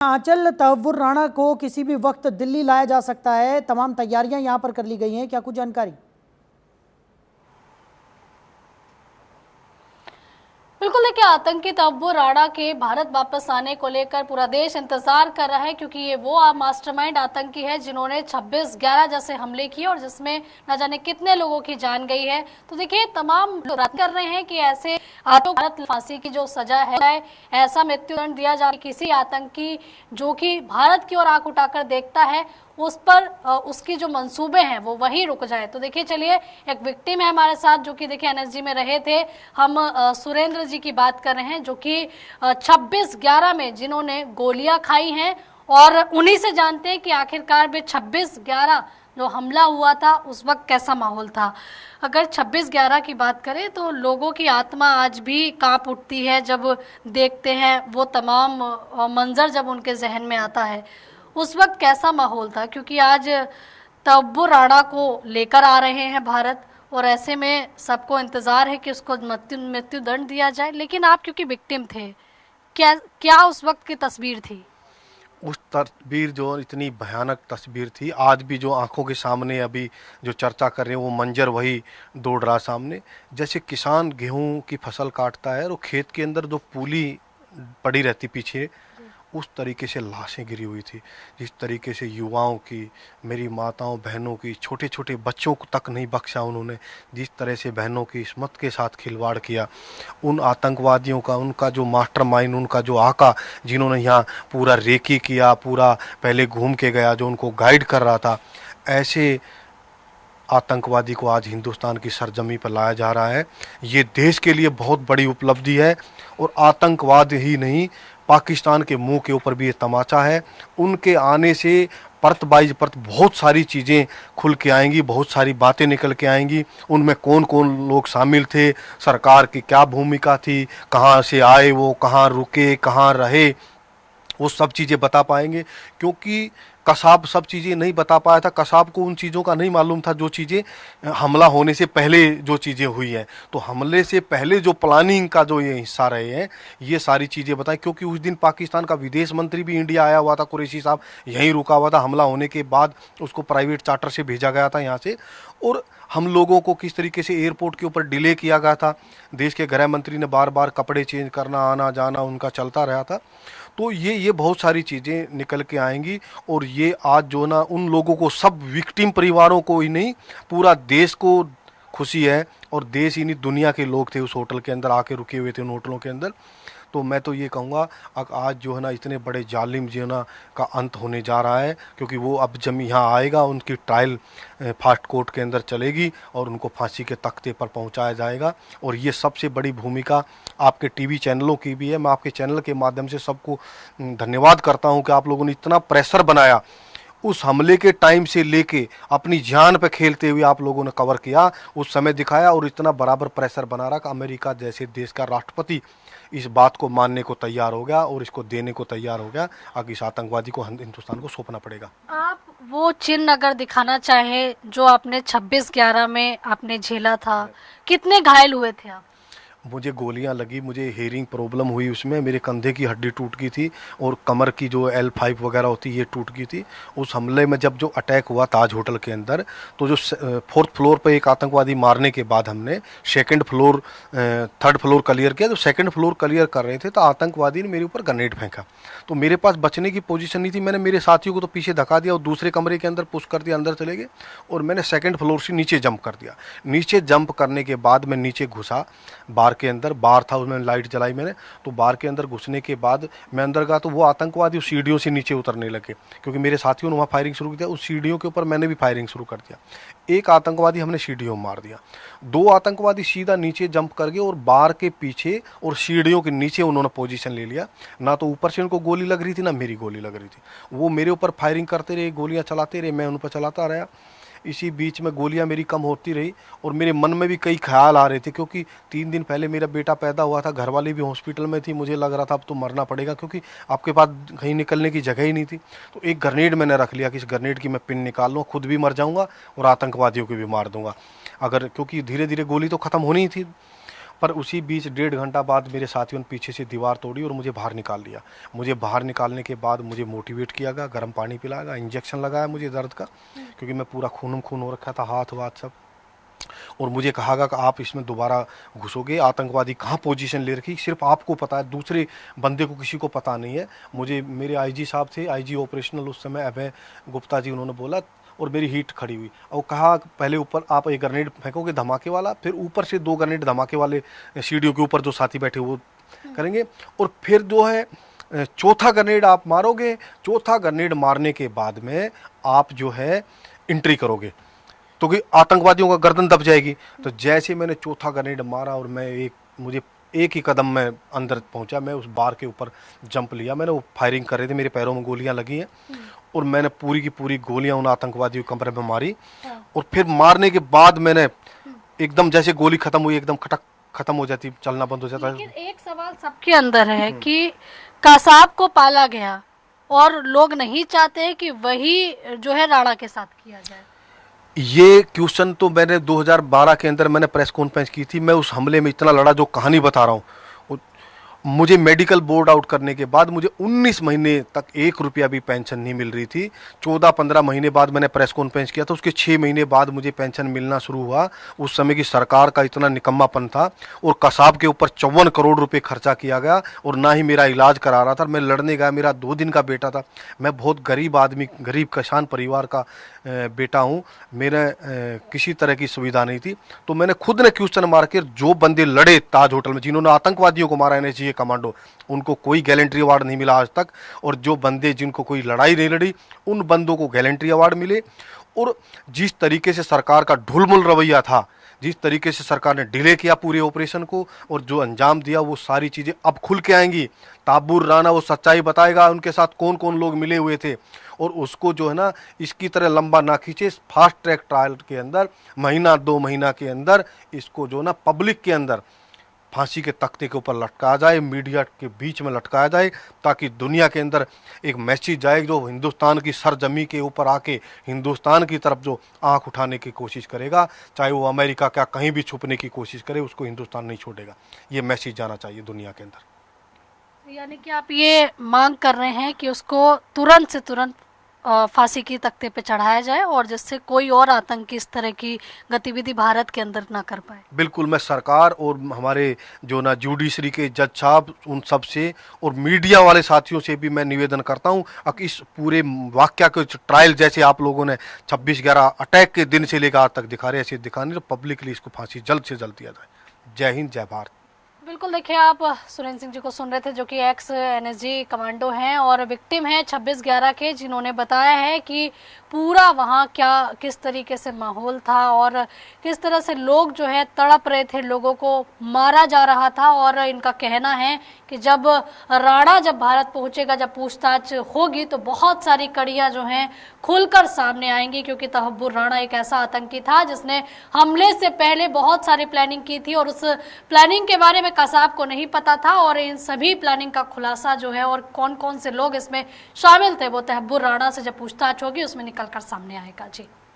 आंचल तहव्वुर राणा को किसी भी वक्त दिल्ली लाया जा सकता है, तमाम तैयारियां यहां पर कर ली गई हैं, क्या कुछ जानकारी? बिल्कुल देखिए, आतंकी तहव्वुर राणा के भारत वापस आने को लेकर पूरा देश इंतजार कर रहा है, क्योंकि ये वो मास्टरमाइंड आतंकी है जिन्होंने 26/11 जैसे हमले किए और जिसमें न जाने कितने लोगों की जान गई है। तो देखिए, तमाम लोग कर रहे हैं कि ऐसे भारत फांसी की जो सजा है, ऐसा मृत्युदंड दिया जाए किसी आतंकी जो कि भारत की ओर आंख उठाकर देखता है, उस पर उसकी जो मंसूबे हैं वो वहीं रुक जाए। तो देखिए, चलिए, एक विक्टिम है हमारे साथ जो कि देखिए एनएसजी में रहे थे। हम सुरेंद्र जी की बात कर रहे हैं जो कि 26/11 में जिन्होंने गोलियां खाई हैं, और उन्हीं से जानते हैं कि आखिरकार में 26/11 जो हमला हुआ था उस वक्त कैसा माहौल था। अगर 26/11 की बात करें तो लोगों की आत्मा आज भी कांप उठती है जब देखते हैं वो तमाम मंजर, जब उनके जहन में आता है उस वक्त कैसा माहौल था। क्योंकि आज तहव्वुर राणा को लेकर आ रहे हैं भारत, और ऐसे में सबको इंतज़ार है कि उसको मृत्युदंड दिया जाए। लेकिन आप क्योंकि विक्टिम थे, क्या उस वक्त की तस्वीर थी? उस तस्वीर जो इतनी भयानक तस्वीर थी, आज भी जो आंखों के सामने अभी जो चर्चा कर रहे हैं वो मंजर वही दौड़ रहा सामने। जैसे किसान गेहूं की फसल काटता है और खेत के अंदर जो पूली पड़ी रहती पीछे, उस तरीके से लाशें गिरी हुई थी। जिस तरीके से युवाओं की, मेरी माताओं बहनों की, छोटे छोटे बच्चों को तक नहीं बख्शा उन्होंने। जिस तरह से बहनों की इस्मत के साथ खिलवाड़ किया, उन आतंकवादियों का, उनका जो मास्टरमाइंड, उनका जो आका जिन्होंने यहाँ पूरा रेकी किया, पूरा पहले घूम के गया, जो उनको गाइड कर रहा था, ऐसे आतंकवादी को आज हिंदुस्तान की सरजमी पर लाया जा रहा है। ये देश के लिए बहुत बड़ी उपलब्धि है, और आतंकवाद ही नहीं, पाकिस्तान के मुंह के ऊपर भी ये तमाचा है। उनके आने से परत बाई परत बहुत सारी चीज़ें खुल के आएंगी, बहुत सारी बातें निकल के आएंगी। उनमें कौन कौन लोग शामिल थे, सरकार की क्या भूमिका थी, कहाँ से आए वो, कहाँ रुके, कहाँ रहे, वो सब चीज़ें बता पाएंगे। क्योंकि कसाब सब चीज़ें नहीं बता पाया था। कसाब को उन चीज़ों का नहीं मालूम था जो चीज़ें हमला होने से पहले जो चीज़ें हुई हैं। तो हमले से पहले जो प्लानिंग का जो ये हिस्सा रहे हैं, ये सारी चीज़ें बताएं। क्योंकि उस दिन पाकिस्तान का विदेश मंत्री भी इंडिया आया हुआ था, कुरैशी साहब यहीं रुका हुआ था। हमला होने के बाद उसको प्राइवेट चार्टर से भेजा गया था यहाँ से, और हम लोगों को किस तरीके से एयरपोर्ट के ऊपर डिले किया गया था। देश के गृह मंत्री ने बार बार कपड़े चेंज करना, आना जाना उनका चलता रहा था। तो ये बहुत सारी चीज़ें निकल के आएंगी। और ये आज जो ना, उन लोगों को, सब विक्टिम परिवारों को ही नहीं, पूरा देश को खुशी है। और देश ही नहीं, दुनिया के लोग थे उस होटल के अंदर आके रुके हुए थे, उन होटलों के अंदर। तो मैं तो ये कहूँगा, आज जो है ना, इतने बड़े जालिम जो है ना का अंत होने जा रहा है। क्योंकि वो अब जब यहाँ आएगा, उनकी ट्रायल फास्ट कोर्ट के अंदर चलेगी और उनको फांसी के तख्ते पर पहुँचाया जाएगा। और ये सबसे बड़ी भूमिका आपके टीवी चैनलों की भी है। मैं आपके चैनल के माध्यम से सबको धन्यवाद करता हूँ कि आप लोगों ने इतना प्रेशर बनाया। उस हमले के टाइम से लेके अपनी जान पे खेलते हुए आप लोगों ने कवर किया, उस समय दिखाया, और इतना बराबर प्रेशर बना रहा कि अमेरिका जैसे देश का राष्ट्रपति इस बात को मानने को तैयार हो गया और इसको देने को तैयार हो गया। आगे इस आतंकवादी को हिंदुस्तान को सौंपना पड़ेगा। आप वो चिन्ह अगर दिखाना चाहे जो आपने 26/11 में आपने झेला था, कितने घायल हुए थे आप? मुझे गोलियां लगी, मुझे हेयरिंग प्रॉब्लम हुई, उसमें मेरे कंधे की हड्डी टूट गई थी और कमर की जो L5 वगैरह होती है ये टूट गई थी। उस हमले में जब जो अटैक हुआ ताज होटल के अंदर, तो जो 4th फ्लोर पे एक आतंकवादी मारने के बाद हमने 2nd floor 3rd floor clear किया। तो 2nd फ्लोर क्लियर कर रहे थे तो आतंकवादी ने मेरे ऊपर ग्रेनेड फेंका। तो मेरे पास बचने की पोजीशन नहीं थी। मैंने मेरे साथियों को तो पीछे धक्का दिया और दूसरे कमरे के अंदर पुश कर दिया, अंदर चले गए, और मैंने 2nd फ्लोर से नीचे जंप कर दिया। नीचे जंप करने के बाद मैं नीचे घुसा बार के अंदर, बार था उसमें लाइट जलाई मैंने। तो बार के अंदर घुसने के बाद मैं अंदर गया तो वो आतंकवादी उस सीढ़ियों से नीचे उतरने लगे, क्योंकि मेरे साथियों ने वहाँ फायरिंग शुरू किया। उस सीढ़ियों के ऊपर मैंने भी फायरिंग शुरू कर दिया। एक आतंकवादी हमने सीढ़ियों में मार दिया, 2 आतंकवादी सीधा नीचे जंप कर गए और बार के पीछे और सीढ़ियों के नीचे उन्होंने पोजीशन ले लिया। ना तो ऊपर से उनको गोली लग रही थी, ना मेरी गोली लग रही थी। वो मेरे ऊपर फायरिंग करते रहे, गोलियां चलाते रहे, मैं उन पर चलाता रहा। इसी बीच में गोलियां मेरी कम होती रही और मेरे मन में भी कई ख्याल आ रहे थे, क्योंकि 3 दिन पहले मेरा बेटा पैदा हुआ था, घरवाली भी हॉस्पिटल में थी। मुझे लग रहा था अब तो मरना पड़ेगा, क्योंकि आपके पास कहीं निकलने की जगह ही नहीं थी। तो एक ग्रेनेड मैंने रख लिया कि इस ग्रेनेड की मैं पिन निकाल लूँ, खुद भी मर जाऊँगा और आतंकवादियों को भी मार दूंगा अगर, क्योंकि धीरे धीरे गोली तो ख़त्म होनी ही थी। पर उसी बीच 1.5 घंटा बाद मेरे साथियों ने पीछे से दीवार तोड़ी और मुझे बाहर निकाल लिया। मुझे बाहर निकालने के बाद मुझे मोटिवेट किया गया, गर्म पानी पिलाया गया, इंजेक्शन लगाया मुझे दर्द का, क्योंकि मैं पूरा खून हो रखा था, हाथ वाथ सब। और मुझे कहा गया कि आप इसमें दोबारा घुसोगे। आतंकवादी कहाँ पोजीशन ले रखी सिर्फ आपको पता है, दूसरे बंदे को किसी को पता नहीं है। मुझे मेरे आईजी साहब थे, आईजी ऑपरेशनल उस समय अभय गुप्ता जी, उन्होंने बोला और मेरी हीट खड़ी हुई और कहा पहले ऊपर आप एक ग्रेनेड फेंकोगे धमाके वाला, फिर ऊपर से 2 ग्रेनेड धमाके वाले सीढ़ियों के ऊपर जो साथी बैठे वो करेंगे, और फिर जो है चौथा ग्रेनेड आप मारोगे। चौथा ग्रेनेड मारने के बाद में आप जो है एंट्री करोगे तो कि आतंकवादियों का गर्दन दब जाएगी। तो जैसे मैंने चौथा ग्रेनेड मारा और मुझे एक ही कदम में अंदर पहुंचा, मैं उस बार के ऊपर जंप लिया। मैंने वो फायरिंग कर रहे थे, मेरे पैरों में गोलियां लगी हैं और मैंने पूरी की पूरी गोलियां उन आतंकवादियों के कमरे में मारी। और फिर मारने के बाद मैंने एकदम जैसे गोली खत्म हुई, एकदम खटक खत्म हो जाती, चलना बंद हो जाता है। लेकिन एक सवाल सबके अंदर है कि कसाब को पाला गया और लोग नहीं चाहते कि वही जो है राणा के साथ किया जाए। ये क्वेश्चन तो मैंने 2012 के अंदर मैंने प्रेस कॉन्फ्रेंस की थी। मैं उस हमले में इतना लड़ा जो कहानी बता रहा हूँ। मुझे मेडिकल बोर्ड आउट करने के बाद मुझे 19 महीने तक 1 रुपया भी पेंशन नहीं मिल रही थी। 14-15 महीने बाद मैंने प्रेस कॉन्फ्रेंस किया था, उसके 6 महीने बाद मुझे पेंशन मिलना शुरू हुआ। उस समय की सरकार का इतना निकम्मापन था और कसाब के ऊपर 54 करोड़ रुपए खर्चा किया गया और ना ही मेरा इलाज करा रहा था। मैं लड़ने गया, मेरा 2 दिन का बेटा था। मैं बहुत गरीब आदमी, गरीब किसान परिवार का बेटा हूँ। मेरे किसी तरह की सुविधा नहीं थी। तो मैंने खुद ने क्वेश्चन मार के जो बंदे लड़े ताज होटल में, जिन्होंने आतंकवादियों को मारा एनएसजी कमांडो, उनको कोई गैलेंट्री अवार्ड नहीं मिला आज तक। और जो बंदे जिनको कोई लड़ाई नहीं लड़ी, उन बंदों को गैलेंट्री अवार्ड मिले। और जिस तरीके से सरकार का ढुलमुल रवैया था, जिस तरीके से सरकार ने डिले किया पूरे ऑपरेशन को और जो अंजाम दिया, वो सारी चीज़ें अब खुल के आएंगी। ताबूर राणा वो सच्चाई बताएगा, उनके साथ कौन कौन लोग मिले हुए थे। और उसको जो है ना इसकी तरह लंबा ना खींचे, फास्ट ट्रैक ट्रायल के अंदर 1-2 महीना के अंदर इसको जो ना पब्लिक के अंदर फांसी के तख्ते के ऊपर लटकाया जाए, मीडिया के बीच में लटकाया जाए, ताकि दुनिया के अंदर एक मैसेज जाए। जो हिंदुस्तान की सरजमी के ऊपर आके हिंदुस्तान की तरफ जो आंख उठाने की कोशिश करेगा, चाहे वो अमेरिका क्या कहीं भी छुपने की कोशिश करे, उसको हिंदुस्तान नहीं छोड़ेगा। ये मैसेज जाना चाहिए दुनिया के अंदर। यानी कि आप ये मांग कर रहे हैं कि उसको तुरंत से तुरंत फांसी की तख्ते पे चढ़ाया जाए और जिससे कोई और आतंकी इस तरह की गतिविधि भारत के अंदर ना कर पाए। बिल्कुल, मैं सरकार और हमारे जो ना जुडिशरी के जज साहब, उन सब से और मीडिया वाले साथियों से भी मैं निवेदन करता हूं कि इस पूरे वाकया के ट्रायल जैसे आप लोगों ने 26/11 अटैक के दिन से लेकर आज तक दिखा रहे, ऐसे दिखाने तो पब्लिकली इसको फांसी जल्द से जल्द दिया जाए। जय हिंद, जय भारत। बिल्कुल, देखिए आप सुरेंद्र सिंह जी को सुन रहे थे, जो कि एक्स एनएसजी कमांडो हैं और विक्टिम हैं 26/11 के, जिन्होंने बताया है कि पूरा वहाँ क्या किस तरीके से माहौल था और किस तरह से लोग जो है तड़प रहे थे, लोगों को मारा जा रहा था। और इनका कहना है कि जब राणा जब भारत पहुंचेगा, जब पूछताछ होगी, तो बहुत सारी कड़ियां जो हैं खुलकर सामने आएंगी, क्योंकि तहब्बुर राणा एक ऐसा आतंकी था जिसने हमले से पहले बहुत सारी प्लानिंग की थी और उस प्लानिंग के बारे में कसाब को नहीं पता था। और इन सभी प्लानिंग का खुलासा जो है और कौन कौन से लोग इसमें शामिल थे, वो तहब्बुर राणा से जब पूछताछ होगी उसमें निकल कर सामने आएगा। जी।